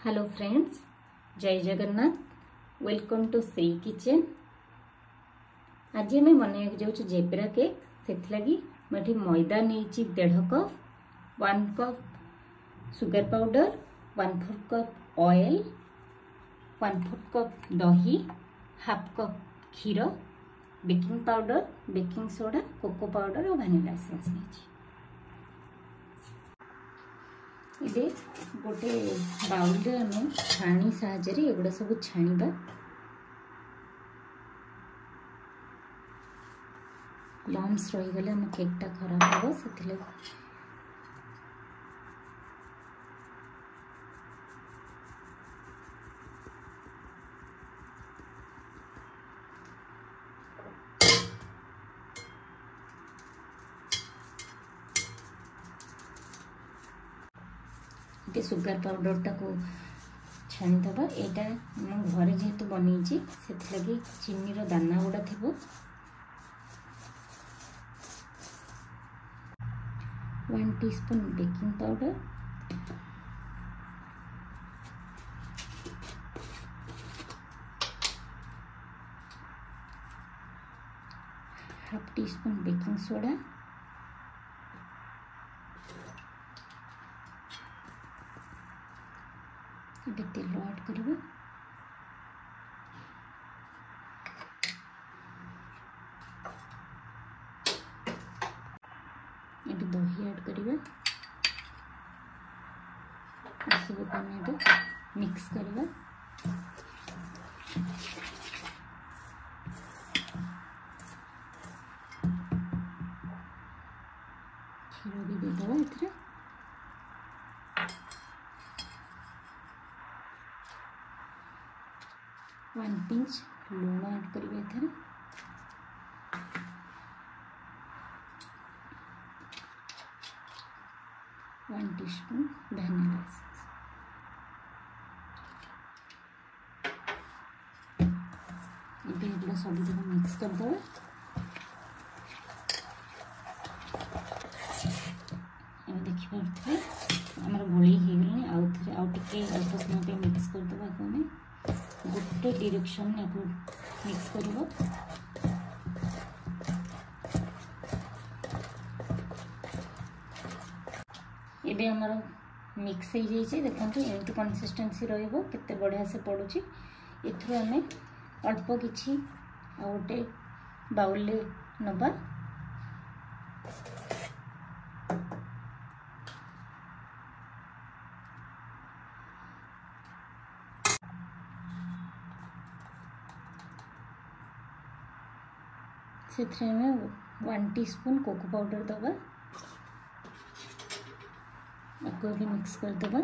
Hello friends, Jai Jagannath. Welcome to Shri kitchen. आज मैं बना जाऊँ जेब्रा केक। से लगी मैदा नहीं 1.5 cup, 1 cup sugar powder, 1/4 cup oil, 1/4 cup दही, हाफ कप क्षीर, baking powder, baking soda, cocoa powder और वैनिला एसेंस नहीं। इबे गोटे बाउल रे आम छाणी साहाय्य एगुड़ा सब छाणीबा। लम्स रहीगले आम केकटा खराब हम से सुगर पाउडर टाक छाणीदबा। यहाँ मो घरे जेहेतु बनई से लगी चीनी रो दाना गुड़ा थी 1 teaspoon baking powder, half teaspoon baking soda, ये तेल ऐड करिबा। ये दही ऐड करिबा। सब को मिक्स करिबा। क्षीर भी देदेबा। एथरे 1 पिंच लूण ऐड करिबा। एथरे 1 टीस्पून वैनिला एसेंस। ये सब मिक्स कर दो। देखिए आमर गोली हो गले आउ टे अल्प समय मिक्स करदे। आम गोटे डायरेक्शन मिक्स कर। ये आमर मिक्स हो जाइए। देखो एमती कंसिस्टेंसी रते बढ़िया से पड़ुची। एथुर आम अल्प किछि गोटे बाउल नबा। से 1 टीस्पून कोको पाउडर दबा। आपको भी मिक्स कर दबा।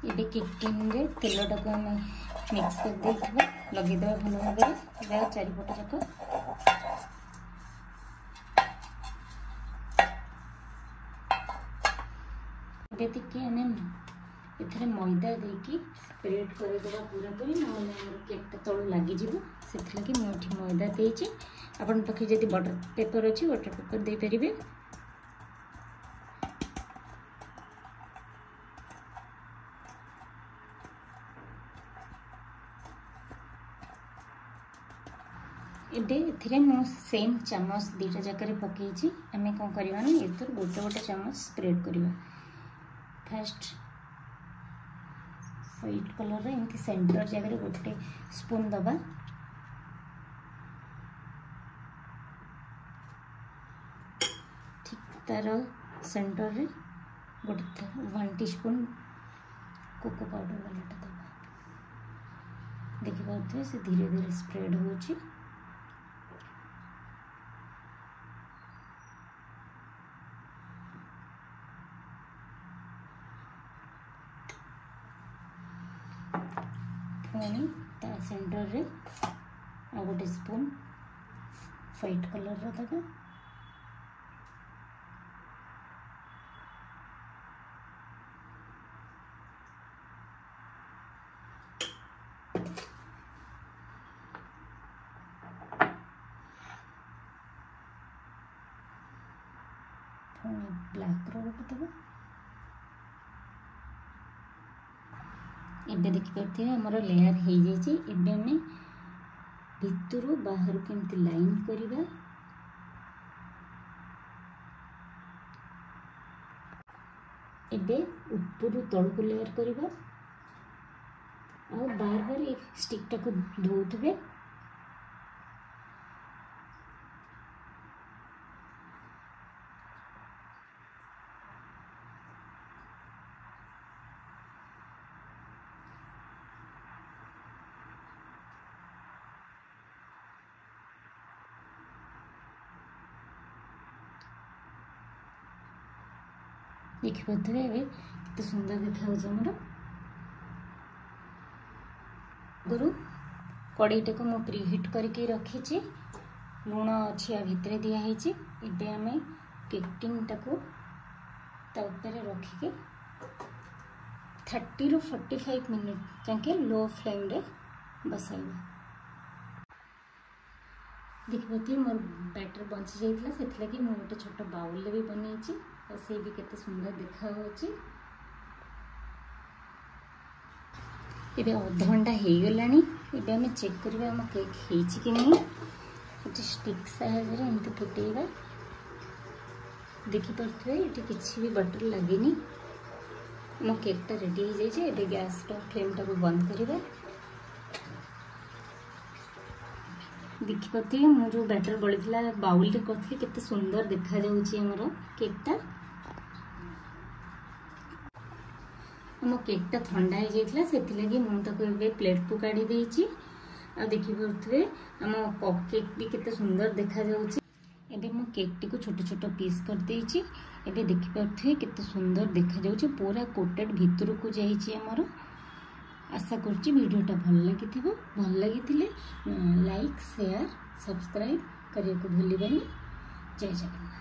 ये केक टिन रे तेल टाक आम मिक्स कर देबा। लगेदबा भल भाव चारिपट जाक। आम एथरे मैदा देकी स्प्रेड करदेबा पूरा पूरी। ना केकटा तलू लगी से लगी मुझे मैदा देची। आपन पाखे जदि बटर पेपर अच्छी बटर पेपर दे पारिबे। एबे सेम चामच 2टा जगह पकई। आम कौन करवा ना ये गोटे गोटे चामच स्प्रेड करवा। फास्ट व्हाइट कलर एमती सेंटर जगह गोटे स्पून दबा। ठीक तार सेंटर रे गोटे 1 टीस्पून कोको पाउडर वाला दबा। देखिए से धीरे धीरे स्प्रेड होची। पुणी ता सेंटर रे आ गोटे स्पून व्हाइट कलर रो दबा। पुणी ब्लैक रो गोटे दबा। एबे देखिपे आमर लेयर हो जाए। एबे आम भितर बाहर केमती लाइन करवा। एबे ऊपर तलक लेयर करवा और बार बार ये स्टिकटा को धोउथबे। देखिपे केते सुंदर देखा मोर गुरु कड़ईटा को मुझे प्रीहिट करके रखी। लुण अच्छी भितर दिखाई। एबे आम केक टाको रखिके 30 ରୁ 45 मिनिट जाके लो फ्लेम रे बसाइबा। देखिए मोर बैटर बंची जाइथिला सेथि लगी मु गोटे छोट बाउल भी बनैछि और से भी केते सुंदर देखा होछि। एबे आधा घंटा हो गलानी। एबे आम चेक करबा हम केक हेछि कि नहीं। ये स्टिक साहाय्य रे एमती फुटेबा। देखि परथवे एठी किछि भी बटर लागेनी। मो केकटा रेडी हो जाइए। एबे गैस फ्लेम टाको बंद करवा। देखिपे मु जो बैटर गलिथिला बाउल रे करथि केते सुंदर देखा जाउची हमरो केकटा। मो केकटा ठंडा हो जाइथिला सेथि लगी मु ताको एबे प्लेट को काढी देइची। आ देखि परथवे हम कप केक भी केते सुंदर देखा जाउची। एबे मु केक टी को छोट छोट पीस कर देइची। एबे देखि परथवे केते सुंदर देखा जाउची। पूरा कोटेड भितर को जाइची हमरो। आशा करछि वीडियोटा भल लागिथिबो। भल लागिथिले लाइक शेयर सब्सक्राइब करिया को भूलिबेनी। जय जगन्नाथ।